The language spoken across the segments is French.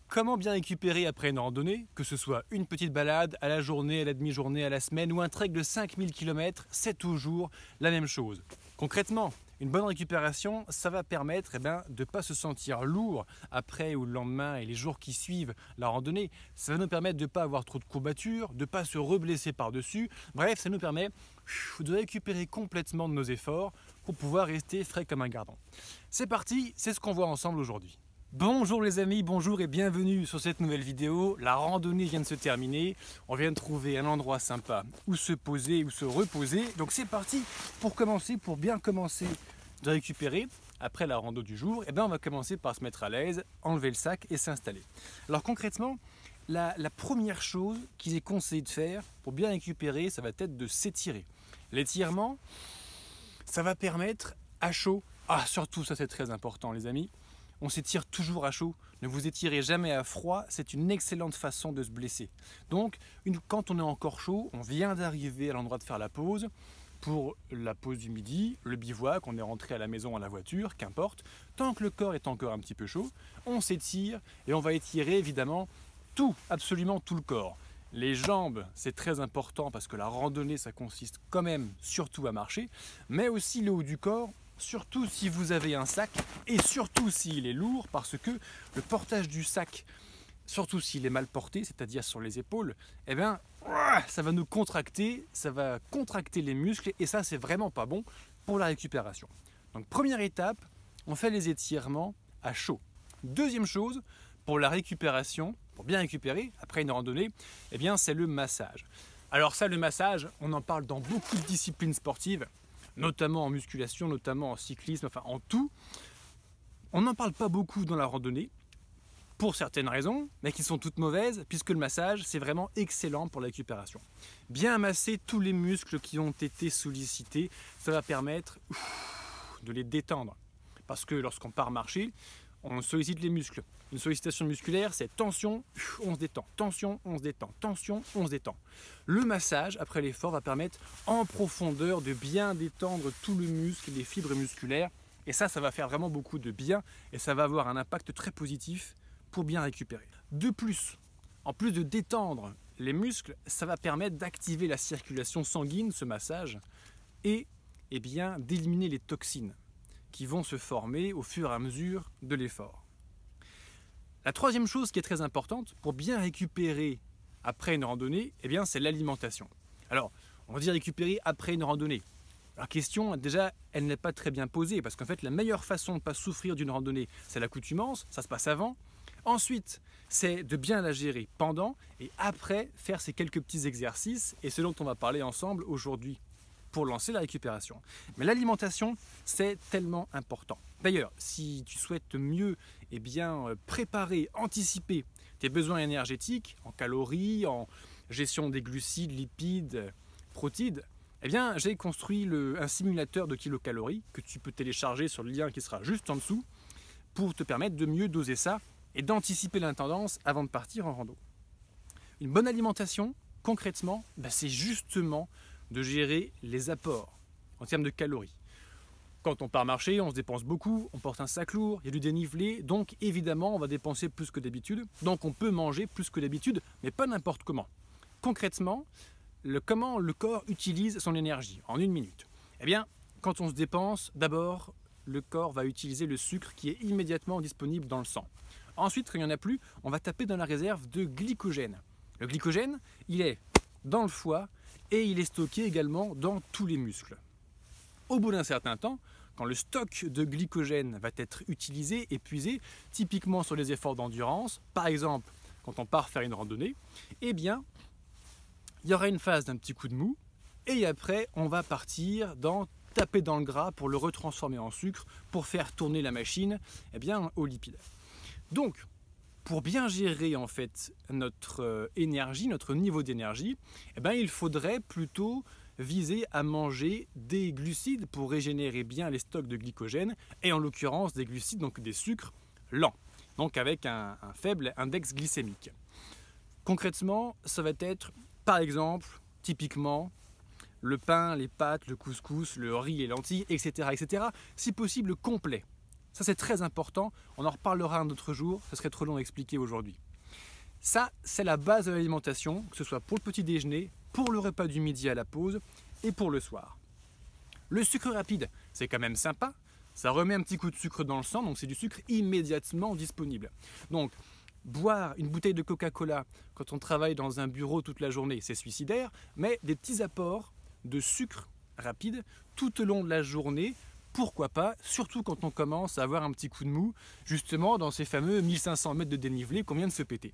Comment bien récupérer après une randonnée, que ce soit une petite balade, à la journée, à la demi-journée, à la semaine ou un trek de 5000 km, c'est toujours la même chose. Concrètement, une bonne récupération, ça va permettre de ne pas se sentir lourd après ou le lendemain et les jours qui suivent la randonnée. Ça va nous permettre de ne pas avoir trop de courbatures, de ne pas se reblesser par-dessus. Bref, ça nous permet de récupérer complètement de nos efforts pour pouvoir rester frais comme un gardon. C'est parti, c'est ce qu'on voit ensemble aujourd'hui. Bonjour les amis, bonjour et bienvenue sur cette nouvelle vidéo. La randonnée vient de se terminer, on vient de trouver un endroit sympa où se poser, où se reposer. Donc c'est parti pour bien commencer de récupérer. Après la rando du jour, on va commencer par se mettre à l'aise, enlever le sac et s'installer. Alors concrètement, la première chose qu'il est conseillé de faire pour bien récupérer, ça va être de s'étirer. L'étirement, ça va permettre à chaud, surtout ça c'est très important les amis, on s'étire toujours à chaud, ne vous étirez jamais à froid, c'est une excellente façon de se blesser. Donc quand on est encore chaud, on vient d'arriver à l'endroit de faire la pause, pour la pause du midi, le bivouac, on est rentré à la maison, à la voiture, qu'importe, tant que le corps est encore un petit peu chaud, on s'étire et on va étirer évidemment tout, absolument tout le corps. Les jambes, c'est très important parce que la randonnée, ça consiste quand même surtout à marcher, mais aussi le haut du corps, surtout si vous avez un sac et surtout s'il est lourd parce que le portage du sac, surtout s'il est mal porté, c'est-à-dire sur les épaules, ça va nous contracter, ça va contracter les muscles et ça c'est vraiment pas bon pour la récupération. Donc première étape, on fait les étirements à chaud. Deuxième chose, pour la récupération, pour bien récupérer après une randonnée, c'est le massage. Alors ça, le massage, on en parle dans beaucoup de disciplines sportives, notamment en musculation, notamment en cyclisme, enfin en tout. On n'en parle pas beaucoup dans la randonnée, pour certaines raisons, mais qui sont toutes mauvaises, puisque le massage, c'est vraiment excellent pour la récupération. Bien masser tous les muscles qui ont été sollicités, ça va permettre de les détendre. Parce que lorsqu'on part marcher, on sollicite les muscles. Une sollicitation musculaire, c'est tension, on se détend, tension, on se détend, tension, on se détend. Le massage, après l'effort, va permettre en profondeur de bien détendre tout le muscle, les fibres musculaires. Et ça va faire vraiment beaucoup de bien et ça va avoir un impact très positif pour bien récupérer. De plus, en plus de détendre les muscles, ça va permettre d'activer la circulation sanguine, ce massage, et d'éliminer les toxines qui vont se former au fur et à mesure de l'effort. La troisième chose qui est très importante pour bien récupérer après une randonnée, c'est l'alimentation. Alors, on va dire récupérer après une randonnée. La question, déjà, elle n'est pas très bien posée parce qu'en fait, la meilleure façon de ne pas souffrir d'une randonnée, c'est l'accoutumance, ça se passe avant. Ensuite, c'est de bien la gérer pendant et après faire ces quelques petits exercices et ce dont on va parler ensemble aujourd'hui pour lancer la récupération. Mais l'alimentation, c'est tellement important. D'ailleurs, si tu souhaites mieux préparer, anticiper tes besoins énergétiques en calories, en gestion des glucides, lipides, protides, j'ai construit un simulateur de kilocalories que tu peux télécharger sur le lien qui sera juste en dessous pour te permettre de mieux doser ça et d'anticiper l'intendance avant de partir en rando. Une bonne alimentation, concrètement, c'est justement de gérer les apports en termes de calories. Quand on part marcher, on se dépense beaucoup, on porte un sac lourd, il y a du dénivelé, donc évidemment on va dépenser plus que d'habitude, donc on peut manger plus que d'habitude, mais pas n'importe comment. Concrètement, comment le corps utilise son énergie en une minute. Quand on se dépense, d'abord, le corps va utiliser le sucre qui est immédiatement disponible dans le sang. Ensuite, quand il n'y en a plus, on va taper dans la réserve de glycogène. Le glycogène, il est dans le foie et il est stocké également dans tous les muscles. Au bout d'un certain temps, quand le stock de glycogène va être utilisé, épuisé, typiquement sur les efforts d'endurance, par exemple quand on part faire une randonnée, il y aura une phase d'un petit coup de mou et après on va partir taper dans le gras pour le retransformer en sucre pour faire tourner la machine aux lipides. Donc, pour bien gérer en fait notre énergie, notre niveau d'énergie, il faudrait plutôt viser à manger des glucides pour régénérer bien les stocks de glycogène et en l'occurrence des glucides, donc des sucres lents, donc avec un faible index glycémique. Concrètement, ça va être par exemple, typiquement, le pain, les pâtes, le couscous, le riz, les lentilles, etc. Si possible complet. Ça c'est très important, on en reparlera un autre jour, ce serait trop long à expliquer aujourd'hui. Ça, c'est la base de l'alimentation, que ce soit pour le petit déjeuner, pour le repas du midi à la pause et pour le soir. Le sucre rapide, c'est quand même sympa, ça remet un petit coup de sucre dans le sang, donc c'est du sucre immédiatement disponible. Donc, boire une bouteille de Coca-Cola quand on travaille dans un bureau toute la journée, c'est suicidaire, mais des petits apports de sucre rapide tout au long de la journée, pourquoi pas, surtout quand on commence à avoir un petit coup de mou, justement dans ces fameux 1500 mètres de dénivelé qu'on vient de se péter.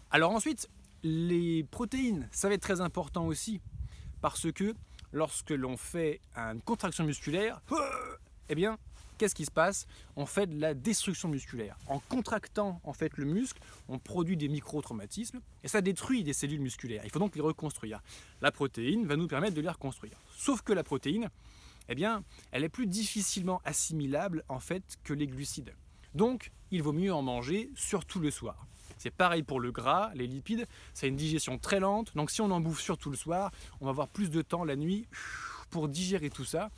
Alors ensuite, les protéines, ça va être très important aussi, parce que lorsque l'on fait une contraction musculaire, eh bien, qu'est-ce qui se passe? On fait de la destruction musculaire. En contractant en fait le muscle, on produit des micro-traumatismes et ça détruit des cellules musculaires. Il faut donc les reconstruire. La protéine va nous permettre de les reconstruire. Sauf que la protéine, eh bien, elle est plus difficilement assimilable en fait que les glucides. Donc, il vaut mieux en manger surtout le soir. C'est pareil pour le gras, les lipides, c'est une digestion très lente. Donc si on en bouffe surtout le soir, on va avoir plus de temps la nuit pour digérer tout ça,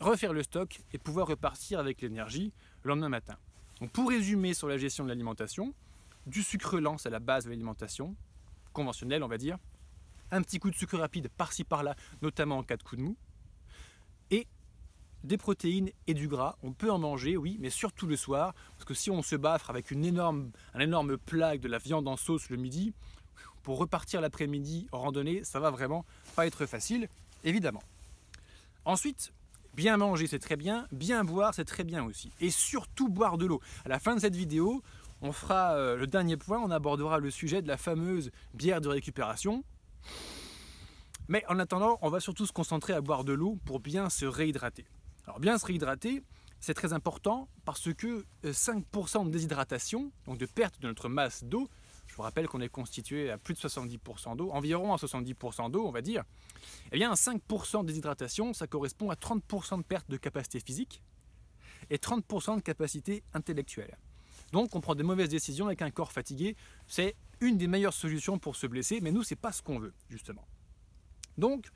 refaire le stock et pouvoir repartir avec l'énergie le lendemain matin. Donc pour résumer sur la gestion de l'alimentation, du sucre lent, c'est la base de l'alimentation, conventionnelle on va dire, un petit coup de sucre rapide par-ci par-là, notamment en cas de coup de mou, et des protéines et du gras, on peut en manger, oui, mais surtout le soir, parce que si on se baffre avec un énorme plat avec de la viande en sauce le midi, pour repartir l'après-midi en randonnée, ça va vraiment pas être facile, évidemment. Ensuite, bien manger c'est très bien boire c'est très bien aussi, et surtout boire de l'eau. À la fin de cette vidéo, on fera le dernier point, on abordera le sujet de la fameuse bière de récupération. Mais en attendant, on va surtout se concentrer à boire de l'eau pour bien se réhydrater. Alors bien se réhydrater, c'est très important parce que 5% de déshydratation, donc de perte de notre masse d'eau, je vous rappelle qu'on est constitué à plus de 70% d'eau, environ à 70% d'eau on va dire, eh bien 5% de déshydratation, ça correspond à 30% de perte de capacité physique et 30% de capacité intellectuelle. Donc on prend des mauvaises décisions avec un corps fatigué, c'est une des meilleures solutions pour se blesser, mais nous c'est pas ce qu'on veut justement. Donc,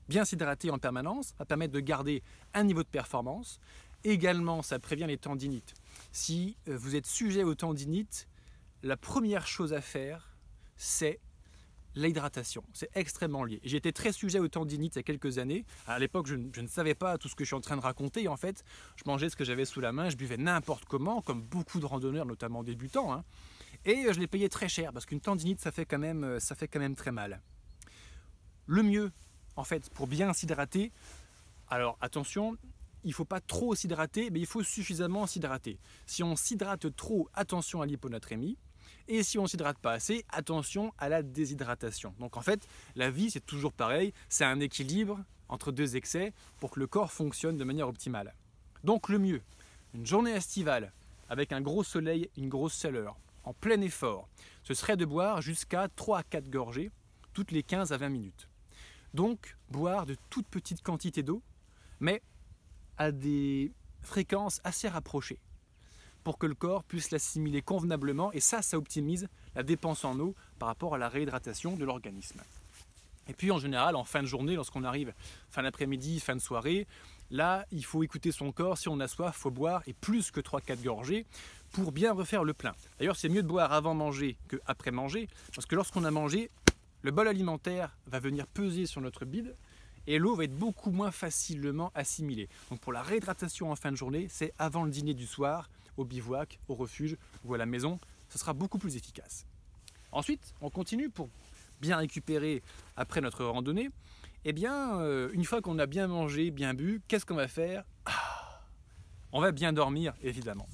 bien s'hydrater en permanence va permettre de garder un niveau de performance. Également, ça prévient les tendinites. Si vous êtes sujet aux tendinites, la première chose à faire, c'est l'hydratation. C'est extrêmement lié. J'ai été très sujet aux tendinites il y a quelques années. À l'époque, je ne savais pas tout ce que je suis en train de raconter. En fait, je mangeais ce que j'avais sous la main, je buvais n'importe comment, comme beaucoup de randonneurs, notamment débutants. Hein. Et je les payais très cher, parce qu'une tendinite, ça fait quand même très mal. Le mieux, en fait, pour bien s'hydrater, alors attention, il ne faut pas trop s'hydrater, mais il faut suffisamment s'hydrater. Si on s'hydrate trop, attention à l'hyponatrémie. Et si on ne s'hydrate pas assez, attention à la déshydratation. Donc en fait, la vie, c'est toujours pareil, c'est un équilibre entre deux excès pour que le corps fonctionne de manière optimale. Donc le mieux, une journée estivale, avec un gros soleil, une grosse chaleur, en plein effort, ce serait de boire jusqu'à 3 à 4 gorgées, toutes les 15 à 20 minutes. Donc, boire de toutes petites quantités d'eau, mais à des fréquences assez rapprochées, pour que le corps puisse l'assimiler convenablement, et ça optimise la dépense en eau par rapport à la réhydratation de l'organisme. Et puis en général, en fin de journée, lorsqu'on arrive fin d'après-midi, fin de soirée, là, il faut écouter son corps, si on a soif, il faut boire, et plus que 3-4 gorgées, pour bien refaire le plein. D'ailleurs, c'est mieux de boire avant manger qu'après manger, parce que lorsqu'on a mangé, le bol alimentaire va venir peser sur notre bide et l'eau va être beaucoup moins facilement assimilée. Donc pour la réhydratation en fin de journée, c'est avant le dîner du soir, au bivouac, au refuge ou à la maison, ce sera beaucoup plus efficace. Ensuite, on continue pour bien récupérer après notre randonnée. Eh bien, une fois qu'on a bien mangé, bien bu, qu'est-ce qu'on va faire? On va bien dormir, évidemment.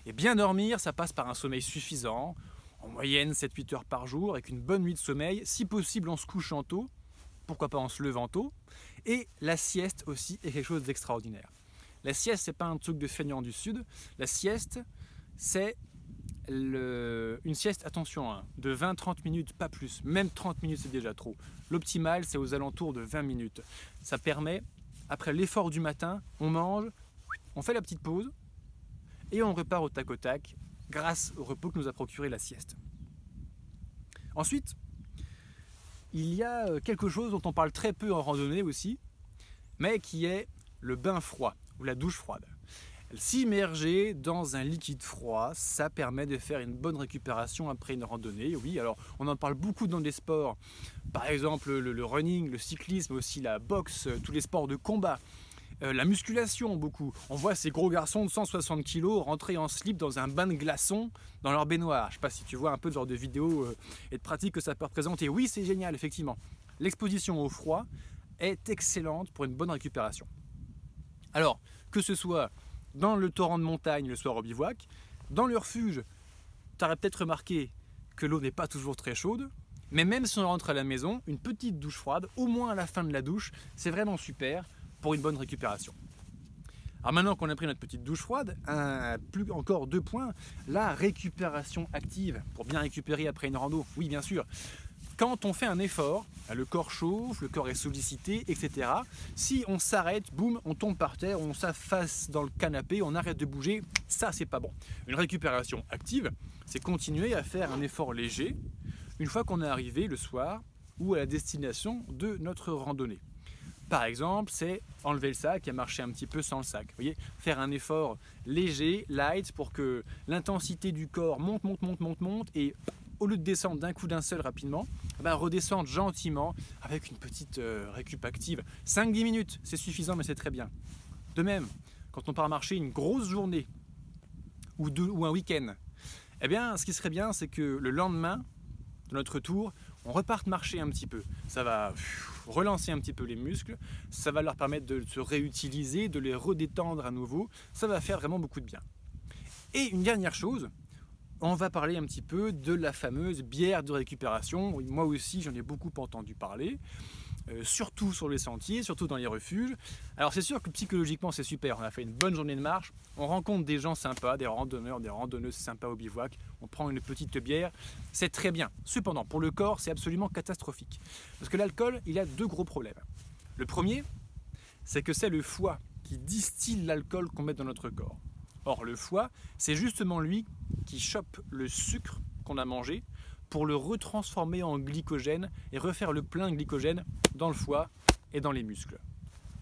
Et bien dormir, ça passe par un sommeil suffisant, en moyenne 7-8 heures par jour, avec une bonne nuit de sommeil. Si possible, en se couchant tôt, pourquoi pas en se levant tôt. Et la sieste aussi est quelque chose d'extraordinaire. La sieste, c'est pas un truc de feignant du Sud. La sieste, c'est une sieste, attention, hein, de 20-30 minutes, pas plus. Même 30 minutes, c'est déjà trop. L'optimal, c'est aux alentours de 20 minutes. Ça permet, après l'effort du matin, on mange, on fait la petite pause et on repart au tac au tac, grâce au repos que nous a procuré la sieste. Ensuite, il y a quelque chose dont on parle très peu en randonnée aussi, mais qui est le bain froid ou la douche froide. S'immerger dans un liquide froid, ça permet de faire une bonne récupération après une randonnée. Oui, alors on en parle beaucoup dans des sports, par exemple le running, le cyclisme, aussi la boxe, tous les sports de combat. La musculation, beaucoup. On voit ces gros garçons de 160 kg rentrer en slip dans un bain de glaçons dans leur baignoire. Je ne sais pas si tu vois un peu ce genre de vidéos et de pratiques que ça peut représenter. Oui, c'est génial, effectivement. L'exposition au froid est excellente pour une bonne récupération. Alors, que ce soit dans le torrent de montagne le soir au bivouac, dans le refuge, tu aurais peut-être remarqué que l'eau n'est pas toujours très chaude, mais même si on rentre à la maison, une petite douche froide, au moins à la fin de la douche, c'est vraiment super pour une bonne récupération. Alors maintenant qu'on a pris notre petite douche froide, encore 2 points, la récupération active, pour bien récupérer après une rando, oui bien sûr. Quand on fait un effort, le corps chauffe, le corps est sollicité, etc. Si on s'arrête, boum, on tombe par terre, on s'affaisse dans le canapé, on arrête de bouger, ça c'est pas bon. Une récupération active, c'est continuer à faire un effort léger une fois qu'on est arrivé le soir ou à la destination de notre randonnée. Par exemple, c'est enlever le sac et marcher un petit peu sans le sac. Vous voyez, faire un effort léger, light, pour que l'intensité du corps monte et au lieu de descendre d'un coup d'un seul rapidement, redescendre gentiment avec une petite récup active. 5-10 minutes, c'est suffisant, mais c'est très bien. De même, quand on part marcher une grosse journée ou un week-end, eh bien, ce qui serait bien, c'est que le lendemain de notre tour, on reparte marcher un petit peu. Ça va relancer un petit peu les muscles, ça va leur permettre de se réutiliser, de les redétendre à nouveau. Ça va faire vraiment beaucoup de bien. Et une dernière chose, on va parler un petit peu de la fameuse bière de récupération. Moi aussi, j'en ai beaucoup entendu parler, surtout sur les sentiers, surtout dans les refuges. Alors c'est sûr que psychologiquement c'est super, on a fait une bonne journée de marche, on rencontre des gens sympas, des randonneurs, des randonneuses sympas au bivouac, on prend une petite bière, c'est très bien. Cependant, pour le corps, c'est absolument catastrophique. Parce que l'alcool, il a 2 gros problèmes. Le premier, c'est que c'est le foie qui distille l'alcool qu'on met dans notre corps. Or, le foie, c'est justement lui qui chope le sucre qu'on a mangé pour le retransformer en glycogène et refaire le plein de glycogène dans le foie et dans les muscles.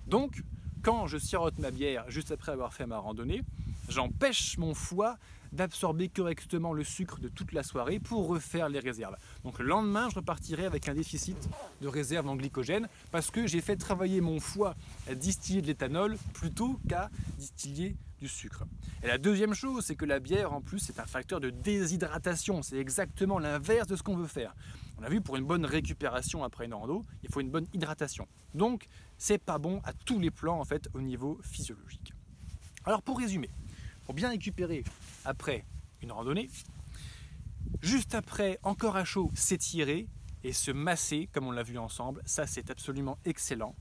Donc, quand je sirote ma bière juste après avoir fait ma randonnée, j'empêche mon foie d'absorber correctement le sucre de toute la soirée pour refaire les réserves. Donc le lendemain, je repartirai avec un déficit de réserve en glycogène parce que j'ai fait travailler mon foie à distiller de l'éthanol plutôt qu'à distiller du sucre. Et la deuxième chose, c'est que la bière, en plus, c'est un facteur de déshydratation. C'est exactement l'inverse de ce qu'on veut faire. On a vu, pour une bonne récupération après une rando, il faut une bonne hydratation. Donc, c'est pas bon à tous les plans, en fait, au niveau physiologique. Alors, pour résumer, pour bien récupérer après une randonnée, juste après, encore à chaud, s'étirer et se masser, comme on l'a vu ensemble. Ça, c'est absolument excellent.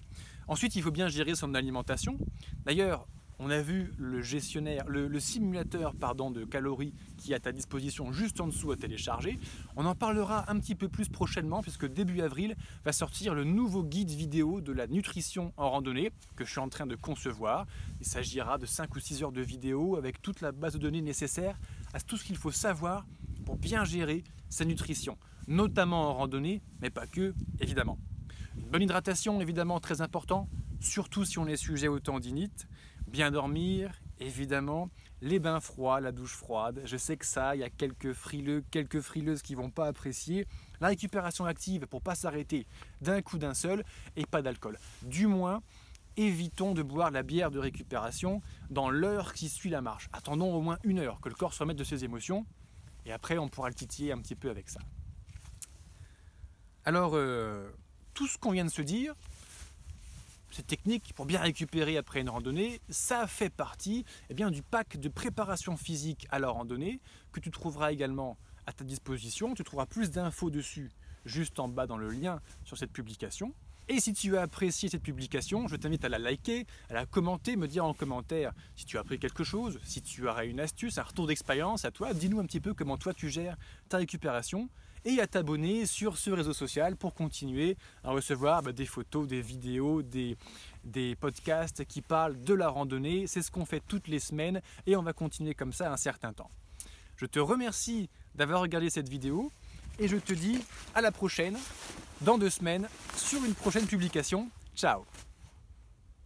Ensuite, il faut bien gérer son alimentation. D'ailleurs, on a vu le gestionnaire, le simulateur de calories qui est à ta disposition juste en dessous à télécharger. On en parlera un petit peu plus prochainement puisque début avril va sortir le nouveau guide vidéo de la nutrition en randonnée que je suis en train de concevoir. Il s'agira de 5 ou 6 heures de vidéo avec toute la base de données nécessaire à tout ce qu'il faut savoir pour bien gérer sa nutrition, notamment en randonnée, mais pas que, évidemment. Une bonne hydratation, évidemment, très important, surtout si on est sujet aux tendinites. Bien dormir, évidemment, les bains froids, la douche froide. Je sais que ça, il y a quelques frileux, quelques frileuses qui ne vont pas apprécier. La récupération active pour ne pas s'arrêter d'un coup d'un seul et pas d'alcool. Du moins, évitons de boire la bière de récupération dans l'heure qui suit la marche. Attendons au moins 1 heure que le corps se remette de ses émotions et après on pourra le titiller un petit peu avec ça. Alors, tout ce qu'on vient de se dire, cette technique pour bien récupérer après une randonnée, ça fait partie du pack de préparation physique à la randonnée que tu trouveras également à ta disposition. Tu trouveras plus d'infos dessus juste en bas dans le lien sur cette publication. Et si tu as apprécié cette publication, je t'invite à la liker, à la commenter, me dire en commentaire si tu as appris quelque chose, si tu auras une astuce, un retour d'expérience à toi. Dis-nous un petit peu comment toi tu gères ta récupération et à t'abonner sur ce réseau social pour continuer à recevoir des photos, des vidéos, des podcasts qui parlent de la randonnée. C'est ce qu'on fait toutes les semaines et on va continuer comme ça un certain temps. Je te remercie d'avoir regardé cette vidéo et je te dis à la prochaine, dans 2 semaines, sur une prochaine publication. Ciao!